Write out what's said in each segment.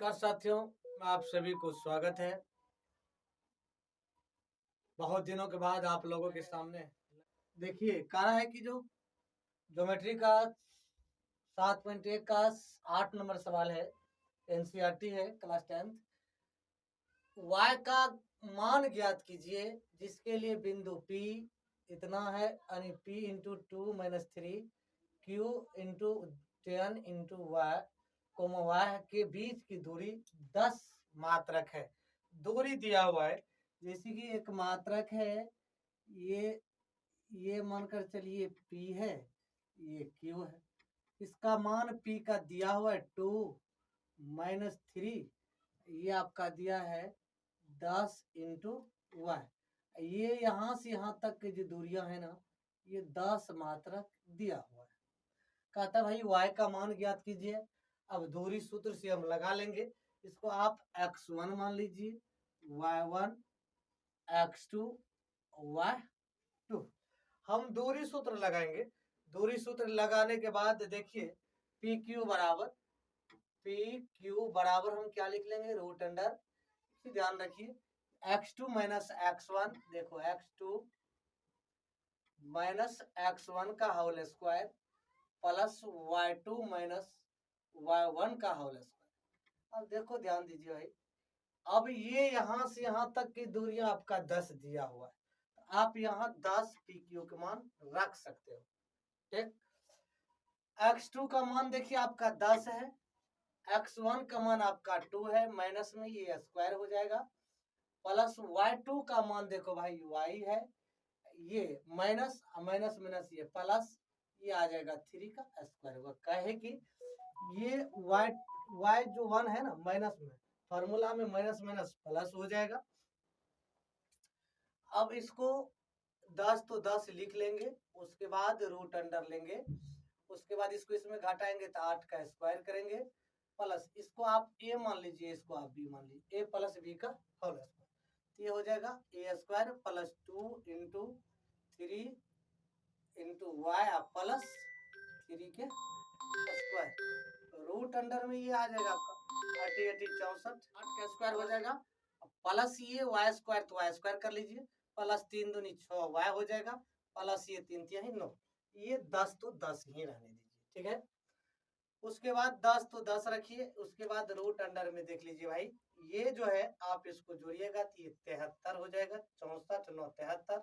नमस्कार साथियों, आप सभी को स्वागत है। बहुत दिनों के बाद आप लोगों के सामने देखिए कह रहा है कि जो ज्योमेट्री का 7.1 का 8 नंबर सवाल है, एनसीईआरटी है, क्लास 10th। y का मान ज्ञात कीजिए जिसके लिए बिंदु P इतना है, यानी P into 2 minus 3 Q into 10 into y comma y के बीच की दूरी 10 मात्रक है। दूरी दिया हुआ है, जैसे कि एक मात्रक है, ये मानकर चलिए P है, ये Q है। इसका मान P का दिया हुआ है 2 माइनस 3, ये आपका दिया है 10 इंटू वाई। ये यहाँ से यहाँ तक की जो दूरियां है ना, ये 10 मात्रक दिया हुआ है। कहता भाई y का मान ज्ञात कीजिए। अब दूरी सूत्र से हम लगा लेंगे। इसको आप x1 मान लीजिए, y1, x2, y2। हम दूरी सूत्र लगाएंगे। दूरी सूत्र लगाने के बाद देखिए पी क्यू बराबर हम क्या लिख लेंगे, रूट अंडर, ध्यान रखिए x2 माइनस x1, देखो x2 माइनस x1 का whole square plus y2 minus y1 का होल स्क्वायर। अब देखो ध्यान दीजिए भाई, अब ये यहां से यहां तक की दूरियां आपका 10 दिया हुआ है, आप यहाँ 10 पी क्यू के मान रख सकते हो। ठीक, x2 का मान देखिए आपका 10 है, x1 का मान आपका 2 है, माइनस में ये स्क्वायर हो जाएगा, प्लस y2 का मान देखो भाई y है, ये माइनस माइनस माइनस ये प्लस, ये आ जाएगा 3 का स्क्वायर होगा। कहे कि ये y जो 1 है ना, माइनस में फॉर्मूला में माइनस माइनस प्लस हो जाएगा। अब इसको 10 तो 10 लिख लेंगे, उसके बाद रूट अंडर लेंगे, उसके बाद इसको इसमें घटाएंगे तो 8 का स्क्वायर करेंगे, प्लस इसको आप a मान लीजिए, इसको आप b मान लीजिए, a प्लस b का होल स्क्वायर, तो ये हो जाएगा a square plus 2 into 3 into y plus 3 के स्क्वायर। रूट अंडर में ये आ जाएगा आपका 64, 8 का स्क्वायर हो जाएगा, प्लस ये वाई स्क्वायर, तो वाई स्क्वायर कर लीजिए, प्लस 3 दूनी 6 वाई हो जाएगा, प्लस ये 3 तिहाई 9, ये 10 तो 10 ही रहने दीजिए। ठीक है, उसके बाद 10 तो 10 रखिए, उसके बाद रूट अंडर में देख लीजिए भाई, ये जो है आप इसको जोड़िएगा तो ये 73 हो जाएगा, 64 9 73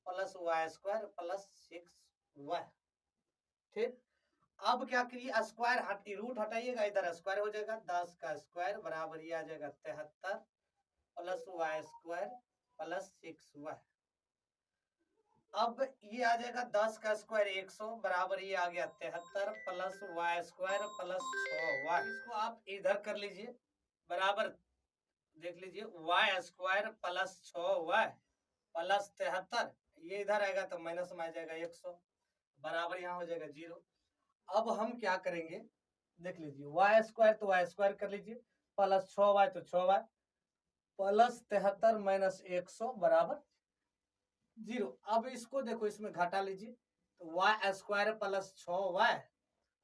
plus y square plus 6 y. ठीक, अब क्या करिए, स्क्वायर हट रूट हटाइएगा, इधर स्क्वायर हो जाएगा, 10 का स्क्वायर बराबर ये आ जाएगा 73 plus y square plus 6 y. अब ये आ जाएगा 10 का स्क्वायर 100 बराबर ये आ गया 73 plus y square plus 6 y. इसको आप इधर कर लीजिए, बराबर देख लीजिए y square plus 6 y plus 73, ये इधर आएगा तो माइनस में आ जाएगा 100, बराबर यहाँ हो जाएगा 0। अब हम क्या करेंगे, देख लीजिए वाई स्क्वायर तो वाई स्क्वायर कर लीजिए, प्लस 6 वाई तो 6 वाई प्लस 73 माइनस 100 बराबर 0। अब इसको देखो इसमें घटा लीजिए, तो y square plus 6 y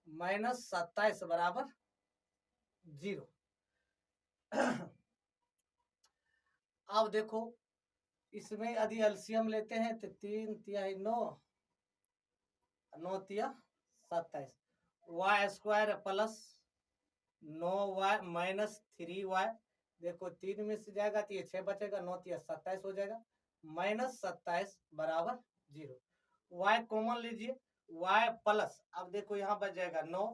minus 27 बराबर 0। अब देखो इसमें यदि एलसीएम लेते हैं तो 3 तिहाई 9, 9 तिया 27, y square plus 9 y minus 3 y, देखो 3 में से जाएगा तो ये 6 बचेगा, 9 तिया 27 हो जाएगा, माइनस 27 बराबर 0। वाई कॉमन लीजिए, वाई प्लस, अब देखो यहाँ बच जाएगा 9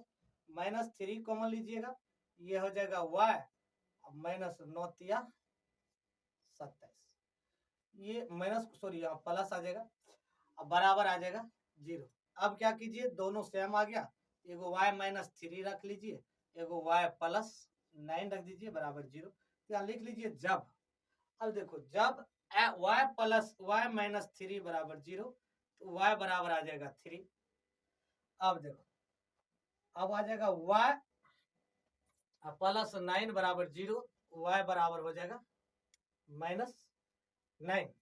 माइनस 3 कॉमन लीजिएगा, ये हो जाएगा वाई माइनस 9 तिया 27, ये माइनस सॉरी यहाँ प्लस आ जाएगा, अब बराबर आ जाएगा 0। अब क्या कीजिए, दोनों सेम आ गया, एगो y माइनस 3 रख लीजिए, एगो y प्लस 9 रख दीजिए, बराबर 0। यहाँ लिख लीजिए जब, अब देखो जब y प्लस y माइनस 3 बराबर 0, तो y बराबर आ जाएगा 3। अब देखो, अब आ जाएगा y प्लस 9 बराबर 0, y बराबर हो जाएगा माइनस 9।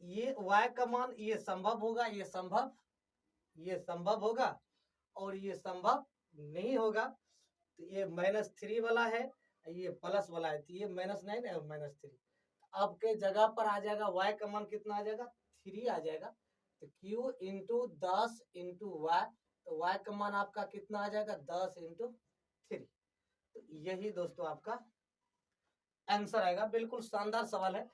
ये y का मान ये संभव होगा, ये संभव होगा और ये संभव नहीं होगा। तो ये -3 वाला है, ये प्लस वाला है, तो ये -9 है -3। आपके जगह पर आ जाएगा y का मान कितना आ जाएगा, 3 आ जाएगा। तो q इंटू 10 इंटू वाई, तो y का मान आपका कितना आ जाएगा, 10 इंटू 3। तो यही दोस्तों आपका आंसर आएगा। बिल्कुल शानदार सवाल है।